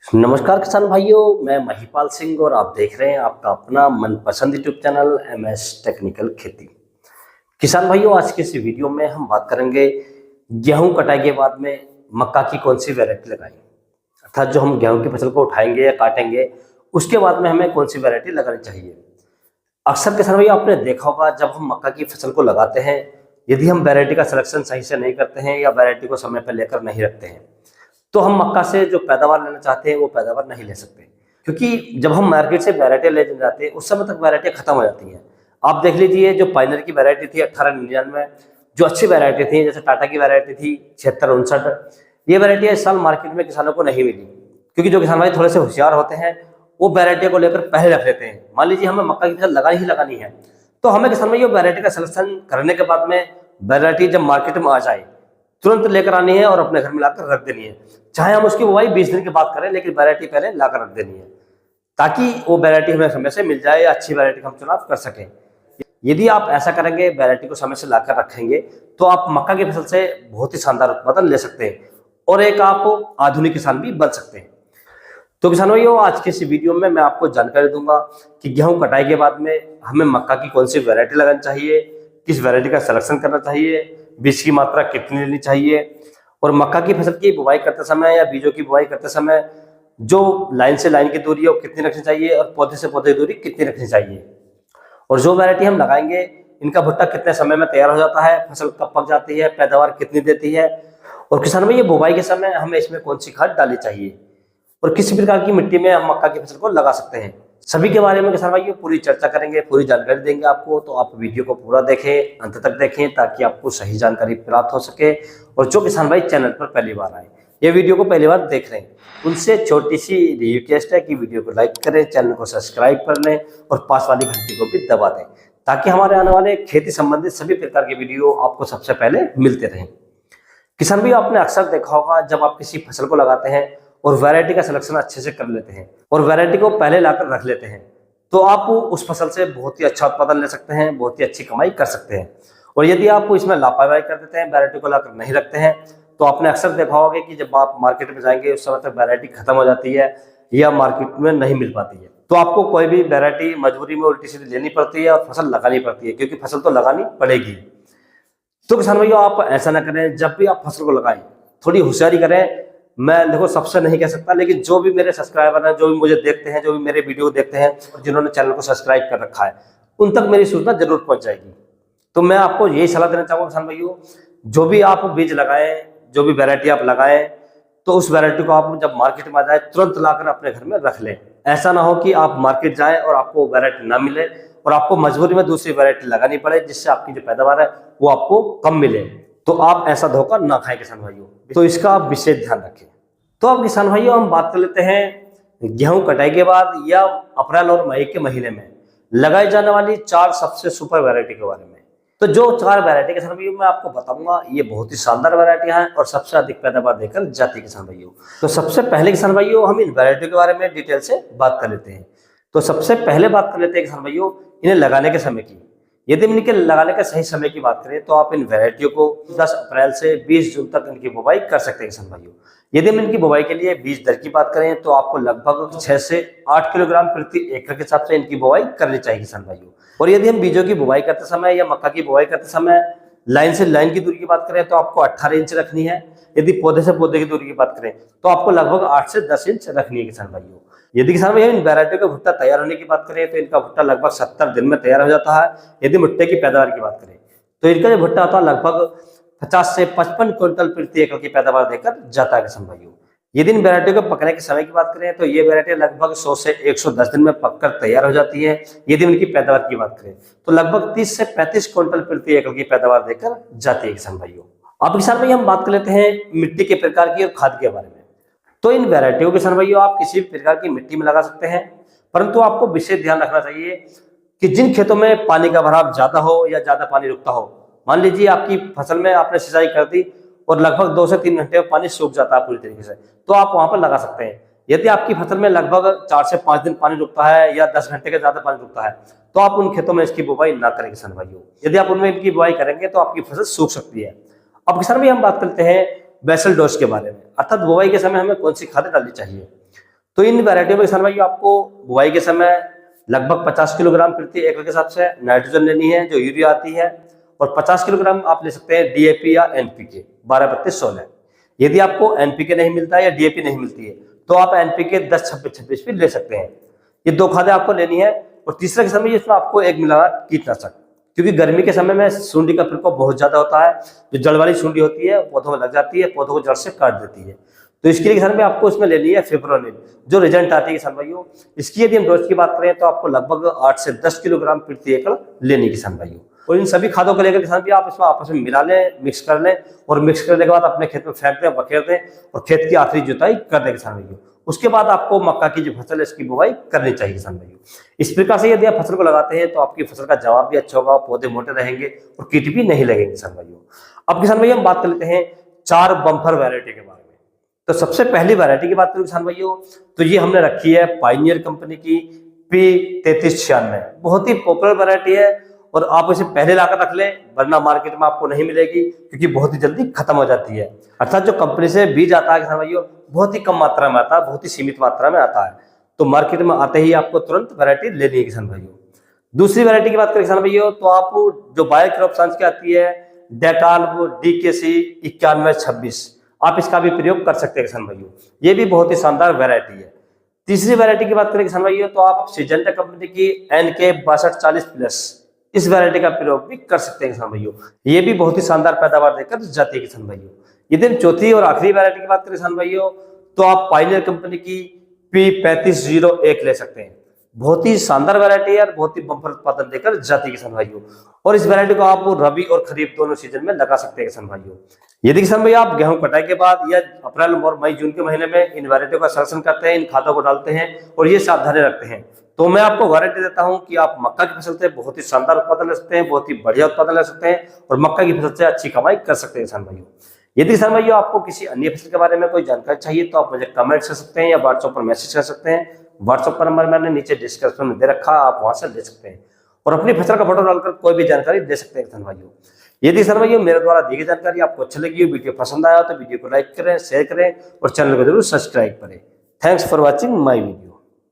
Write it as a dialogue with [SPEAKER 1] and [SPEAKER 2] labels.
[SPEAKER 1] नमस्कार किसान भाइयों, मैं महिपाल सिंह और आप देख रहे हैं आपका अपना मनपसंद यूट्यूब चैनल एमएस टेक्निकल खेती। किसान भाइयों, आज की इस वीडियो में हम बात करेंगे गेहूं कटाई के बाद में मक्का की कौन सी वैरायटी लगाएं, अर्थात जो हम गेहूं की फसल को उठाएंगे या काटेंगे उसके बाद में हमें कौन सी वैरायटी लगानी चाहिए। अक्सर किसान भाइयों आपने देखा होगा, जब हम मक्का की फसल को लगाते हैं, यदि हम वैरायटी का सिलेक्शन सही से नहीं करते हैं या वैरायटी को समय पर लेकर नहीं रखते हैं तो हम मक्का से जो पैदावार लेना चाहते हैं वो पैदावार नहीं ले सकते, क्योंकि जब हम मार्केट से वैरायटी ले जाते हैं उस समय तक वैरायटी खत्म हो जाती हैं। आप देख लीजिए, जो पाइनर की वैरायटी थी 1899, जो अच्छी वैरायटी थी, जैसे टाटा की वैरायटी थी 7659, ये वैरायटी इस साल मार्केट में किसानों को नहीं मिली, क्योंकि जो किसान भाई थोड़े से होशियार होते हैं वो वैरायटी को लेकर पहले रख लेते हैं। मान लीजिए हमें मक्का की फसल लगानी ही लगानी है, तो हमें किसान भाई वैरायटी का सिलेक्शन करने के बाद में वैरायटी जब मार्केट में आ जाए तुरंत लेकर आनी है और अपने घर में लाकर रख देनी है। चाहे हम उसकी बुवाई 20 दिन के बाद करें, लेकिन वैरायटी पहले लाकर रख देनी है, ताकि वो वैरायटी हमें समय से मिल जाए या अच्छी वैरायटी का हम चुनाव कर सकें। यदि आप ऐसा करेंगे, वैरायटी को समय से लाकर रखेंगे, तो आप मक्का की फसल से बहुत ही शानदार उत्पादन ले सकते हैं और एक आप आधुनिक किसान भी बन सकते हैं। तो किसान भाइयों, आज की इस वीडियो में मैं आपको जानकारी दूंगा कि गेहूं कटाई के बाद में हमें मक्का की कौन सी वैरायटी लगानी चाहिए, किस वैरायटी का सिलेक्शन करना चाहिए, बीज की मात्रा कितनी लेनी चाहिए, और मक्का की फसल की बुवाई करते समय या बीजों की बुवाई करते समय जो लाइन से लाइन की दूरी है वो कितनी रखनी चाहिए और पौधे से पौधे की दूरी कितनी रखनी चाहिए, और जो वैरायटी हम लगाएंगे इनका भुट्टा कितने समय में तैयार हो जाता है, फसल कब पक जाती है, पैदावार कितनी देती है, और किसान भाई ये बुवाई के समय हमें इसमें कौन सी खाद डालनी चाहिए, और किस प्रकार की मिट्टी में हम मक्का की फसल को लगा सकते हैं, सभी के बारे में किसान भाई पूरी चर्चा करेंगे, पूरी जानकारी देंगे आपको। तो आप वीडियो को पूरा देखें, अंत तक देखें, ताकि आपको सही जानकारी प्राप्त हो सके। और जो किसान भाई चैनल पर पहली बार आए, ये वीडियो को पहली बार देख रहे हैं, उनसे छोटी सी रिक्वेस्ट है कि वीडियो को लाइक करें, चैनल को सब्सक्राइब कर लें और पास वाली घंटी को भी दबा दें, ताकि हमारे आने वाले खेती संबंधित सभी प्रकार के वीडियो आपको सबसे पहले मिलते रहें। किसान भाई, आपने अक्सर देखा होगा, जब आप किसी फसल को लगाते हैं और वैरायटी का सिलेक्शन अच्छे से कर लेते हैं और वैरायटी को पहले लाकर रख लेते हैं, तो आप उस फसल से बहुत ही अच्छा उत्पादन ले सकते हैं, बहुत ही अच्छी कमाई कर सकते हैं। और यदि आप इसमें लापरवाही कर देते हैं, वैरायटी को लाकर नहीं रखते हैं, तो आपने अक्सर देखा होगा कि जब आप मार्केट में जाएंगे उस समय तक वैरायटी खत्म हो जाती है या मार्केट में नहीं मिल पाती है, तो आपको कोई भी वैरायटी मजबूरी में उल्टी सीधी लेनी पड़ती है और फसल लगानी पड़ती है, क्योंकि फसल तो लगानी पड़ेगी। तो किसान भाइयों, आप ऐसा ना करें, जब भी आप फसल को लगाएं थोड़ी होशियारी करें। मैं देखो सबसे नहीं कह सकता, लेकिन जो भी मेरे सब्सक्राइबर हैं, जो भी मुझे देखते हैं, जो भी मेरे वीडियो देखते हैं, जिन्होंने चैनल को सब्सक्राइब कर रखा है, उन तक मेरी सूचना जरूर पहुंच जाएगी। तो मैं आपको यही सलाह देना चाहूंगा किसान भाइयों, जो भी आप बीज लगाएं, जो भी वैरायटी आप लगाएं, तो उस वैरायटी को आप जब मार्केट में आ जाए तुरंत लाकर अपने घर में रख लें। ऐसा ना हो कि आप मार्केट जाएं और आपको वैरायटी ना मिले और आपको मजबूरी में दूसरी वैरायटी लगानी पड़े, जिससे आपकी जो पैदावार है वो आपको कम मिले। तो आप ऐसा धोखा ना खाएं किसान भाइयों, तो इसका आप विशेष ध्यान रखें। तो अब किसान भाइयों, हम बात कर लेते हैं गेहूं कटाई के बाद या अप्रैल और मई के महीने में लगाई जाने वाली 4 सबसे सुपर वैरायटी के बारे में। तो जो 4 वैरायटी किसान भाइयों मैं आपको बताऊंगा, ये बहुत ही शानदार वैरायटियां हैं और सबसे अधिक पैदावार देकर जाती है किसान भाइयों। तो सबसे पहले किसान भाइयों हम इन वैरायटियों के बारे में डिटेल से बात कर लेते हैं। तो सबसे पहले बात कर लेते हैं किसान भाइयों इन्हें लगाने के समय की। यदि हम इनके लगाने के सही समय की बात करें, तो आप इन वैरायटियों को 10 अप्रैल से 20 जून तक इनकी बुवाई कर सकते हैं किसान भाइयों। यदि हम इनकी बुवाई के लिए बीज दर की बात करें, तो आपको लगभग 6 से 8 किलोग्राम प्रति एकड़ के हिसाब से इनकी बुवाई करनी चाहिए किसान भाइयों। और यदि हम बीजों की बुवाई करते समय या मक्का की बुवाई करते समय लाइन से लाइन की दूरी की बात करें, तो आपको 18 इंच रखनी है। यदि पौधे से पौधे की दूरी की बात करें, तो आपको लगभग 8 से 10 इंच रखनी है किसान भाइयों। यदि किसान भाई इन वैरायटियों का भुट्टा तैयार होने की बात करें, तो इनका भुट्टा लगभग 70 दिन में तैयार हो जाता है। यदि भुट्टे की पैदावार की बात करें, तो इनका जो भुट्टा होता है लगभग 50 से 55 क्विंटल प्रति एकड़ की पैदावार देकर जाता है किसान भाइयों। यदि इन वैरायटियों के पकने के समय की बात करें, तो ये वैरायटी लगभग 100 से 110 दिन में पककर तैयार हो जाती है। यदि इनकी पैदावार की बात करें, तो लगभग 30 से 35 क्विंटल प्रति एकड़ की पैदावार देकर जाती है किसान भाइयों। अब किसान भाई हम बात कर लेते हैं मिट्टी के प्रकार की और खाद के बारे में। तो इन वैरायटियों के किसान भाइयों आप किसी भी प्रकार की मिट्टी में लगा सकते हैं, परंतु आपको विशेष ध्यान रखना चाहिए कि जिन खेतों में पानी का भराव ज्यादा हो या ज्यादा पानी रुकता हो। मान लीजिए आपकी फसल में आपने सिंचाई कर दी और लगभग 2 से 3 घंटे में पानी सूख जाता है पूरी तरीके से, तो आप वहां पर लगा सकते हैं। यदि आपकी फसल में लगभग 4 से 5 दिन पानी रुकता है या 10 घंटे के ज्यादा पानी रुकता है, तो आप उन खेतों में इसकी बुवाई ना करें किसान भाइयों। यदि आप उनमें इनकी बुवाई करेंगे तो आपकी फसल सूख सकती है। अब किसान भाई हम बात करते हैं बेसल डोज के बारे में, अर्थात बुवाई के समय हमें कौन सी खाद डालनी चाहिए। तो इन वैरायटियों में किसान भाइयों आपको बुआई के समय लगभग 50 किलोग्राम प्रति एकड़ के हिसाब से नाइट्रोजन लेनी है जो यूरिया आती है, और 50 किलोग्राम आप ले सकते हैं डीएपी या एनपीके 12-32-16। यदि आपको एनपीके नहीं मिलता है या डीएपी नहीं मिलती है तो आप एनपीके 10-26-26 भी ले सकते हैं। ये 2 खादें आपको लेनी है। और तीसरा किसान भाई इसमें आपको एक मिलाना कीटनाशक, क्योंकि गर्मी के समय में सूंडी का प्रकोप बहुत ज्यादा होता है। जो जड़ वाली सूंडी होती है पौधों में लग जाती है, पौधों को जड़ से काट देती है। तो इसके लिए किसान भाई आपको इसमें लेनी है फिप्रोनिल जो रिजेंट आती है किसान भाइयों। इसकी यदि हम डोज की बात करें तो आपको लगभग 8 से 10 किलोग्राम प्रति एकड़ लेनी किसान भाइयों। और इन सभी खादों को लेकर किसान भाई आप इसमें आपस में मिला लें, मिक्स कर लें, और मिक्स करने के बाद अपने खेत में फेंक दें, बखेर दें और खेत की आखिरी जुताई कर दें किसान भाइयों। उसके बाद आपको मक्का की जो फसल है इसकी बुवाई करनी चाहिए किसान भाइयों। इस प्रकार से यदि आप फसल को लगाते हैं तो आपकी फसल का जवाब भी अच्छा होगा, पौधे मोटे रहेंगे और कीट भी नहीं लगेंगे किसान भाइयों। अब किसान भाई हम बात कर लेते हैं 4 बम्पर वैरायटी के बारे में। तो सबसे पहली वैरायटी की बात करूं किसान भाइयों तो ये हमने रखी है पायनियर कंपनी की P3396। बहुत ही पॉपुलर वैरायटी है और आप इसे पहले लाकर रख लें, वरना मार्केट में आपको नहीं मिलेगी क्योंकि बहुत ही जल्दी खत्म हो जाती है। अर्थात जो कंपनी से बीज आता है किसान भाइयों बहुत ही कम मात्रा में आता है, बहुत ही सीमित मात्रा में आता है। तो मार्केट में आते ही आपको तुरंत वैरायटी लेनी है किसान भाइयों। दूसरी वैरायटी की बात करें किसान भाइयों तो आप जो बायो क्रॉप साइंस की आती है डेटाल्व DKC 9126, आप इसका भी प्रयोग कर सकते हैं किसान भाइयों। ये भी बहुत ही शानदार वैरायटी है। तीसरी वैरायटी की बात करें किसान भाइयों तो आप सिजेंटा कंपनी की NK 6240+ इस वैरायटी का प्रयोग भी कर सकते हैं किसान भाइयों। ये भी बहुत ही शानदार पैदावार देकर जाती है किसान भाइयों। यदि हम चौथी और आखिरी वैरायटी की बात करें किसान भाइयों तो आप पायनियर कंपनी की P3501 ले सकते हैं। बहुत ही शानदार वैरायटी है और बहुत ही बम्पर उत्पादन देकर जाती है किसान भाइयों। और इस वैरायटी को आप रबी और खरीफ दोनों सीजन में लगा सकते हैं किसान भाइयों। यदि किसान भाई आप गेहूं कटाई के बाद या अप्रैल और मई जून के महीने में इन वैरायटियों का संरक्षण करते हैं, इन खादों को डालते हैं और ये सावधानी रखते हैं, तो मैं आपको गारंटी देता हूं कि आप मक्का की फसल से बहुत ही शानदार उत्पादन ले सकते हैं, बहुत ही बढ़िया उत्पादन ले सकते हैं और मक्का की फसल से अच्छी कमाई कर सकते हैं किसान भाइयों। यदि किसान भाइयों आपको किसी अन्य फसल के बारे में कोई जानकारी चाहिए तो आप मुझे कमेंट कर सकते हैं या व्हाट्सएप पर मैसेज कर सकते हैं। व्हाट्सएप पर नंबर मैंने नीचे डिस्क्रिप्शन में दे रखा, आप वहां से ले सकते हैं और अपनी फसल का फोटो डालकर कोई भी जानकारी दे सकते हैं किसान भाइयों। यदि किसान भाइयों मेरे द्वारा दी गई जानकारी आपको अच्छी लगी हो, वीडियो पसंद आया तो वीडियो को लाइक करें, शेयर करें और चैनल को जरूर सब्सक्राइब करें। Thanks for watching my video.